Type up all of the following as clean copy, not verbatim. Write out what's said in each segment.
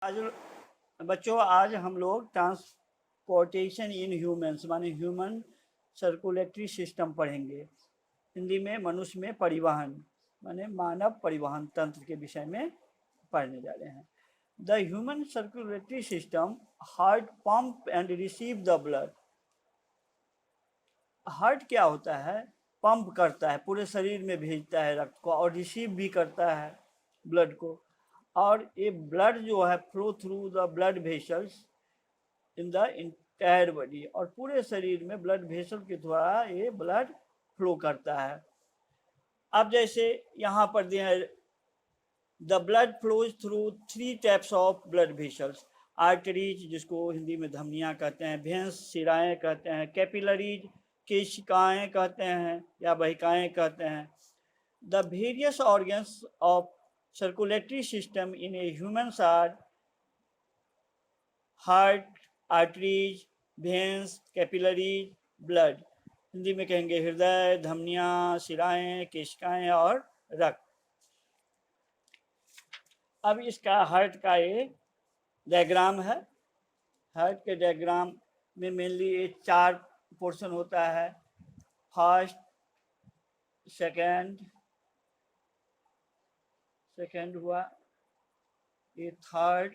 आज बच्चों आज हम लोग ट्रांसपोर्टेशन इन ह्यूमंस माने ह्यूमन सर्कुलेटरी सिस्टम पढ़ेंगे। हिंदी में मनुष्य में परिवहन माने मानव परिवहन तंत्र के विषय में पढ़ने जा रहे हैं। The human circulatory system heart pump and receive the blood. Heart क्या होता है? पंप करता है, पूरे शरीर में भेजता है रक्त को और रिसीव भी करता है ब्लड को। और ये ब्लड जो है flow through the blood vessels in the entire body, और पूरे शरीर में ब्लड वेसल के द्वारा ये ब्लड फ्लो करता है। अब जैसे यहाँ पर दिया है, the blood flows through 3 types of blood vessels. Arteries, जिसको हिंदी में धमनियाँ कहते हैं, भेंस शिराएँ कहते हैं, कैपिलरीज केशिकाएँ कहते हैं या वहिकाएँ कहते हैं। The various organs of circulatory system in a humans are heart, arteries, veins, capillaries, blood. Hindi में कहेंगे हृदय, धमनियाँ, शिराएँ, केशिकाएँ और रक्त। अब इसका हार्ट का ये डायग्राम है। हार्ट के डायग्राम में मेनली ये 4 पोर्शन होता है। फर्स्ट, सेकेंड हुआ, ये थर्ड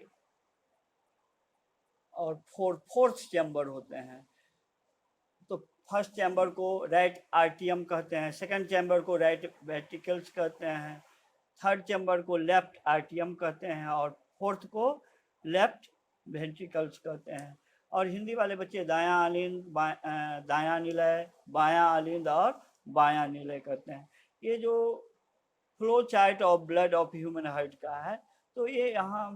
और फोर्थ चैम्बर होते हैं। तो फर्स्ट चैम्बर को राइट आर्टियम कहते हैं, सेकंड चैम्बर को राइट वेंट्रिकल्स कहते हैं, थर्ड चैम्बर को लेफ्ट आर्टियम कहते हैं और फोर्थ को लेफ्ट वेंट्रिकल्स कहते हैं। और हिंदी वाले बच्चे दायां आलिंद, दायां निलय, बायां आलिंद और बायां निलय कहते हैं। ये जो flow chart of blood of human heart का है, तो ये यहाँ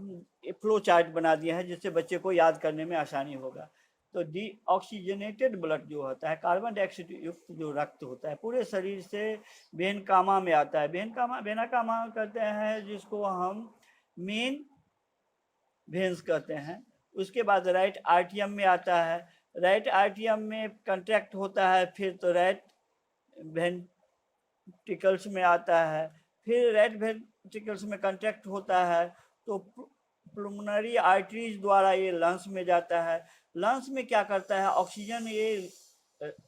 फ्लो चार्ट बना दिया है जिससे बच्चे को याद करने में आसानी होगा। तो डी ऑक्सीजनेटेड ब्लड जो होता है, कार्बन डाइऑक्साइड युक्त जो रक्त होता है, पूरे शरीर से वेन कामा में आता है। वेना कामा कहते हैं जिसको हम मेन वेन्स कहते हैं। उसके बाद राइट आर्टियम में आता है, राइट आर्टियम में कंट्रैक्ट होता है, फिर तो राइट वेंट्रिकल्स में आता है, फिर राइट वेंट्रिकल्स में कंट्रैक्ट होता है तो प्लुमनरी आर्टरीज द्वारा ये लंग्स में जाता है। लंग्स में क्या करता है, ऑक्सीजन ये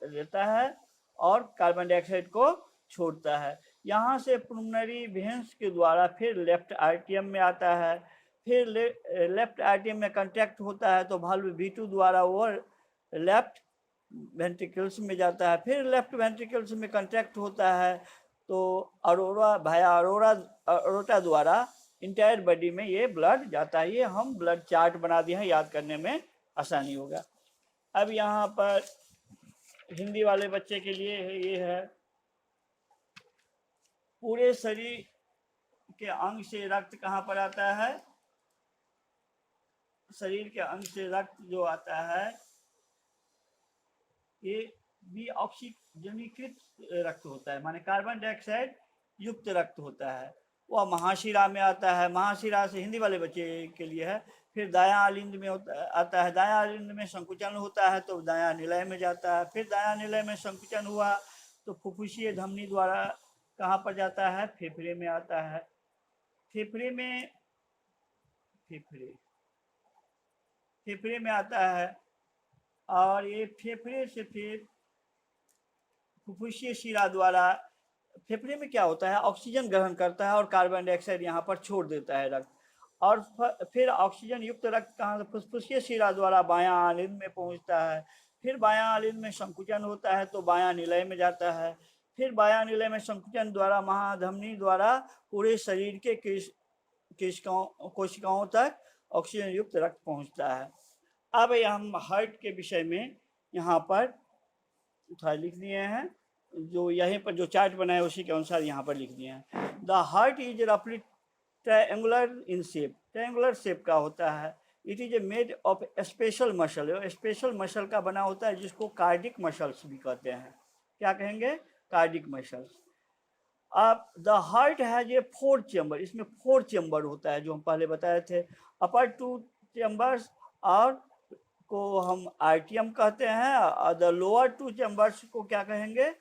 लेता है और कार्बन डाइऑक्साइड को छोड़ता है। यहाँ से प्लुमनरी वेन्स के द्वारा फिर लेफ्ट आर्टियम में आता है, फिर लेफ्ट आर्टियम में कंट्रैक्ट होता है तो वाल्व V2 द्वारा वो लेफ्ट वेंट्रिकल्स में जाता है, फिर लेफ्ट वेंट्रिकल्स में कंट्रैक्ट होता है तो अरोटा द्वारा इंटायर बॉडी में ये ब्लड जाता है। ये हम ब्लड चार्ट बना दिए हैं, याद करने में आसानी होगा। अब यहाँ पर हिंदी वाले बच्चे के लिए ये है, पूरे शरीर के अंग से रक्त कहाँ पर आता है? शरीर के अंग से रक्त जो आता है ये भी ऑक्सीजनीकृत रक्त होता है, माने कार्बन डाइऑक्साइड युक्त रक्त होता है। वह महाशिरा में आता है। महाशिरा से हिंदी वाले बच्चे के लिए है। फिर दायां आलिंद में आता है। दायां आलिंद में संकुचन होता है तो दायां निलय में जाता है। फिर दायां निलय में संकुचन हुआ तो फुफ्फुसीय धमनी द्वारा कहाँ पर जाता है? फेफड़े में आता है। फेफड़े में आता है और ये फेफड़े से फिर फुफ्फुसीय शिरा द्वारा, फेफड़े में क्या होता है, ऑक्सीजन ग्रहण करता है और कार्बन डाइऑक्साइड यहाँ पर छोड़ देता है रक्त। और फिर ऑक्सीजन युक्त रक्त कहाँ से? फुफ्फुसीय शिरा द्वारा बायां आलिंद में पहुँचता है। फिर बायां आलिंद में संकुचन होता है तो बायां निलय में जाता है। फिर बायां निलय में संकुचन द्वारा महाधमनी द्वारा पूरे शरीर के कोशिकाओं तक ऑक्सीजन युक्त रक्त पहुँचता है। अब हम हार्ट के विषय में यहाँ पर थोड़ा लिख दिए हैं, जो यहीं पर जो चार्ट बना है उसी के अनुसार यहाँ पर लिख दिए हैं। द हार्ट इज रफली triangular in shape. Triangular shape का होता है। It is a made of special muscle. Special muscle का बना होता है जिसको कार्डिक मसल्स भी कहते हैं। क्या कहेंगे? Cardiac muscles. अब the heart has a 4 chamber. इसमें 4 चैम्बर होता है जो हम पहले बताए थे। अपर 2 चैम्बर्स और को हम आर्टियम कहते हैं और द लोअर 2 चैम्बर्स को क्या कहेंगे?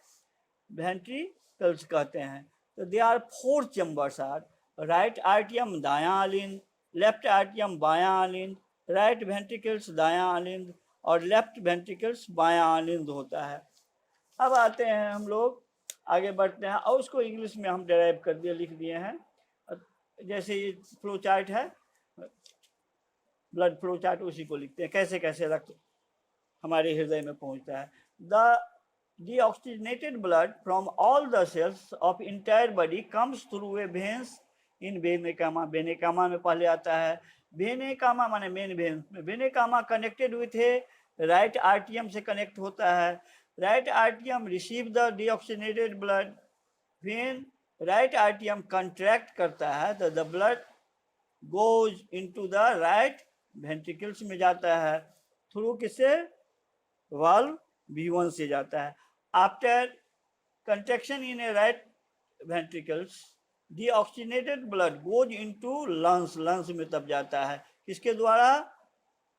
वेंट्रिकल्स कहते हैं। तो they are 4 chambers are right आर्टियम दायां आलिंद, लेफ्ट आर्टियम बायां अलिंद, राइट वेंट्रिकल्स दायां अलिंद और लेफ्ट वेंट्रिकल्स बायां अलिंद होता है। अब आते हैं हम लोग आगे बढ़ते हैं और उसको इंग्लिश में हम डेराइव कर दिए, लिख दिए हैं। जैसे ये फ्लो चार्ट है, ब्लड फ्लो चार्ट, उसी को लिखते हैं, कैसे कैसे रक्त हमारे हृदय में पहुंचता है। The deoxygenated blood from all the cells of entire body comes through a veins in vena cava। वेने कामा में पहले आता है, वेने कामा माने main vein, वेने comma connected with है राइट आर्टियम से कनेक्ट होता है। Right आर्टियम receive the deoxygenated blood, when right आर्टियम contract करता है तो the blood goes into the right ventricles में जाता है, थ्रू किससे, वाल्व V1 से जाता है। After contraction in a right ventricles deoxygenated blood goes into lungs, lungs में तब जाता है, किसके द्वारा,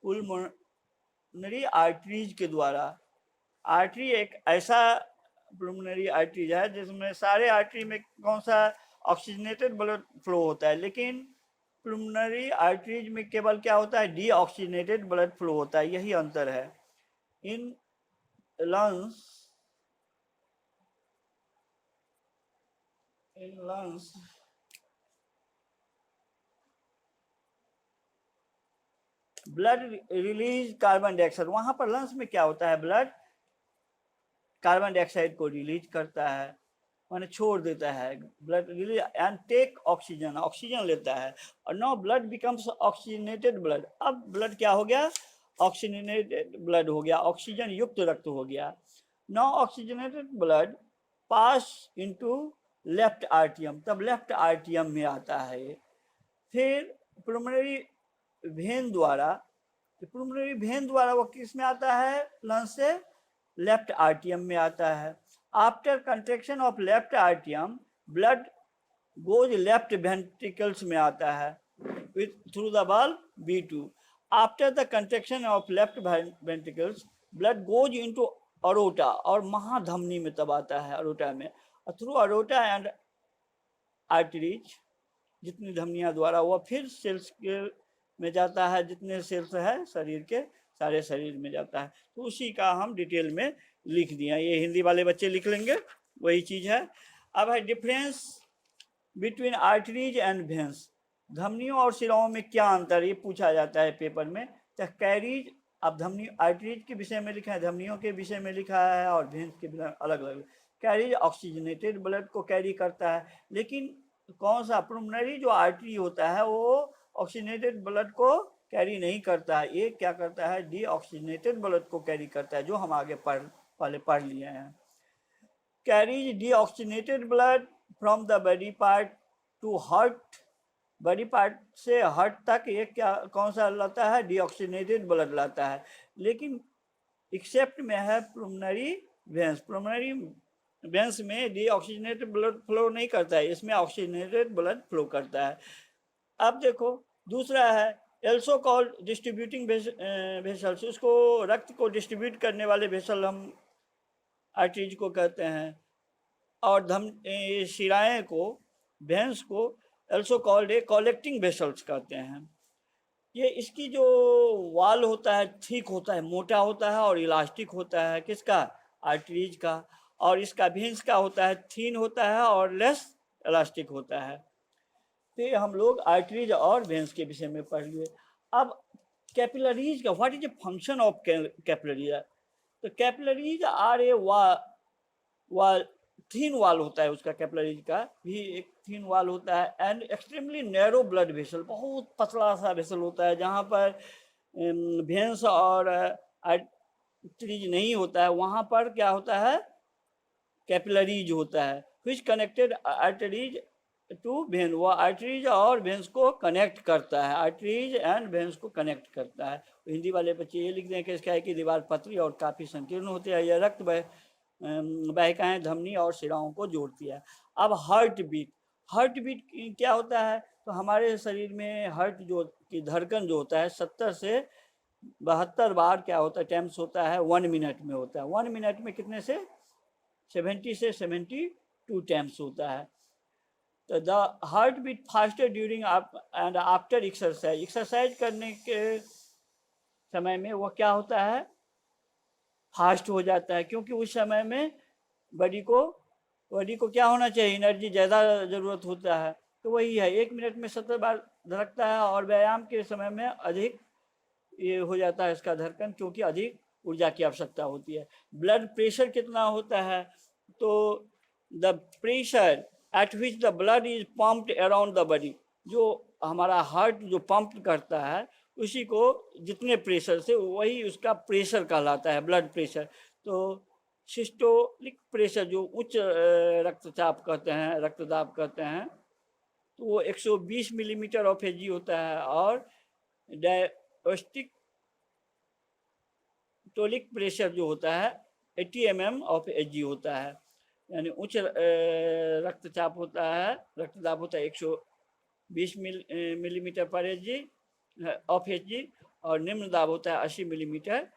पुल्मोनरी आर्टरीज के द्वारा। आर्टरी एक ऐसा पुल्मोनरी आर्टरीज है जिसमें सारे आर्टरी में कौन सा, ऑक्सीजनेटेड ब्लड फ्लो होता है, लेकिन पुल्मोनरी आर्टरीज में केवल क्या होता है, डीऑक्सीजनेटेड ब्लड फ्लो होता है, यही अंतर है। In lungs blood release carbon dioxide, वहां पर लंग्स में क्या होता है, ब्लड कार्बन डाइऑक्साइड को रिलीज करता है, माने छोड़ देता है, blood release and take oxygen, oxygen लेता है। और now blood becomes oxygenated blood, अब ब्लड क्या हो गया, ऑक्सीजनेटेड ब्लड हो गया, ऑक्सीजन युक्त रक्त हो गया। Now oxygenated blood pass into left आर्टियम, तब लेफ्ट आर्टियम में आता है ये। फिर पुल्मोनरी वेन द्वारा, पुल्मोनरी वेन द्वारा वो किस में आता है, लंग्स से लेफ्ट आर्टियम में आता है। आफ्टर कंट्रैक्शन ऑफ लेफ्ट आर्टियम ब्लड गोज लेफ्ट वेंट्रिकल्स में आता है with through the valve V2। After the contraction of left ventricles blood goes into aorta, और महाधमनी में तब आता है, अरोटा में, और थ्रू अरोटा एंड आर्टरीज, जितनी धमनियां द्वारा वह फिर सेल्स के में जाता है, जितने सेल्स है शरीर के सारे शरीर में जाता है। तो उसी का हम डिटेल में लिख दिया, ये हिंदी वाले बच्चे लिख लेंगे, वही चीज है। अब है difference between arteries and veins, धमनियों और शिराओं में क्या अंतर, ये पूछा जाता है पेपर में। तो कैरीज, अब धमनी आर्टरीज के विषय में लिखा है, धमनियों के विषय में लिखा है, और वेन्स के अलग अलग। कैरीज ऑक्सीजनेटेड ब्लड को कैरी करता है, लेकिन कौन सा, पुल्मोनरी जो आर्टरी होता है वो ऑक्सीजनेटेड ब्लड को कैरी नहीं करता है, ये क्या करता है, डीऑक्सीजनेटेड ब्लड को कैरी करता है, जो हम आगे पहले पढ़ लिए हैं। Carries deoxygenated blood from the body part two heart, body part से हार्ट तक ये क्या, कौन सा लाता है, डीऑक्सीजनेटेड ब्लड लाता है। लेकिन एक्सेप्ट में है पुल्मोनरी वेन्स, पुल्मोनरी वेन्स में डीऑक्सीजनेटेड ब्लड फ्लो नहीं करता है, इसमें ऑक्सीजनेटेड ब्लड फ्लो करता है। अब देखो दूसरा है एल्सो कॉल्ड डिस्ट्रीब्यूटिंग वेसल्स, उसको रक्त को डिस्ट्रीब्यूट करने वाले वेसल हम आर्टरीज को कहते हैं, और शिराएँ को, वेन्स को एल्सो कॉल्ड कलेक्टिंग वेसल्स कहते हैं। ये इसकी जो वाल होता है ठीक होता है, मोटा होता है और इलास्टिक होता है, किसका, आर्टरीज का, और इसका वेन्स का होता है थीन होता है और लेस इलास्टिक होता है। तो हम लोग आर्टरीज और वेन्स के विषय में पढ़ लिए। अब कैपिलरीज का, what is the function of capillaries, तो कैपिलरीज आर ए वाल, थीन वाल होता है उसका, कैपिलरीज का भी एक थीन वाल होता है, and extremely narrow blood vessel, बहुत पतला सा वेसल होता है, जहाँ पर वेन्स और आर्टरीज नहीं होता है, वहाँ पर क्या होता है, कैपिलरीज होता है, विच कनेक्टेड आर्टरीज टू वेन, वो आर्टरीज और वेन्स को कनेक्ट करता है, आर्टरीज एंड वेन्स को कनेक्ट करता है। तो हिंदी वाले बच्चे ये लिख दें कि इसका है कि दीवार पतली और काफ़ी संकीर्ण होती है, यह रक्त वाहिकाएं धमनी और शिराओं को जोड़ती है। अब हार्ट बीट, हार्ट बीट क्या होता है, तो हमारे शरीर में हार्ट जो की धड़कन जो होता है 70 से 72 बार क्या होता है, टाइम्स होता है 1 मिनट में होता है, 1 मिनट में कितने से 70 से 72 टाइम्स होता है। तो the heart beat faster during and after exercise, exercise करने के समय में वो क्या होता है, फास्ट हो जाता है, क्योंकि उस समय में बॉडी को क्या होना चाहिए, एनर्जी ज़्यादा ज़रूरत होता है। तो वही है, 1 मिनट में 70 बार धड़कता है, और व्यायाम के समय में अधिक ये हो जाता है इसका धड़कन, क्योंकि अधिक ऊर्जा की आवश्यकता होती है। ब्लड प्रेशर कितना होता है, तो the pressure at which the blood is pumped around the body, जो हमारा हार्ट जो पंप करता है उसी को जितने प्रेशर से, वही उसका प्रेशर कहलाता है, ब्लड प्रेशर। तो सिस्टोलिक प्रेशर जो उच्च रक्तचाप कहते हैं, रक्तदाब कहते हैं, तो वो 120 मिलीमीटर ऑफ एजी होता है, और डायस्टिक टोलिक प्रेशर जो होता है 80 mm ऑफ एजी होता है। यानी उच्च रक्तचाप होता है, रक्तदाब होता है 120 मिलीमीटर पर एजी ऑफ एजी, और निम्न दाब होता है 80 मिलीमीटर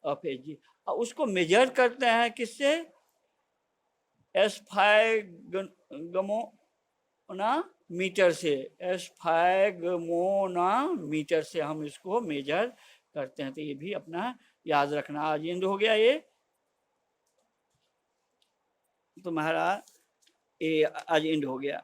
ऑफ एजी। और उसको मेजर करते हैं किससे, एस्फाइगमोमीटर से, एस्फाइगमोमीटर से हम इसको मेजर करते हैं। तो ये भी अपना याद रखना। आज एंड हो गया ये तुम्हारा, ये आज एंड हो गया।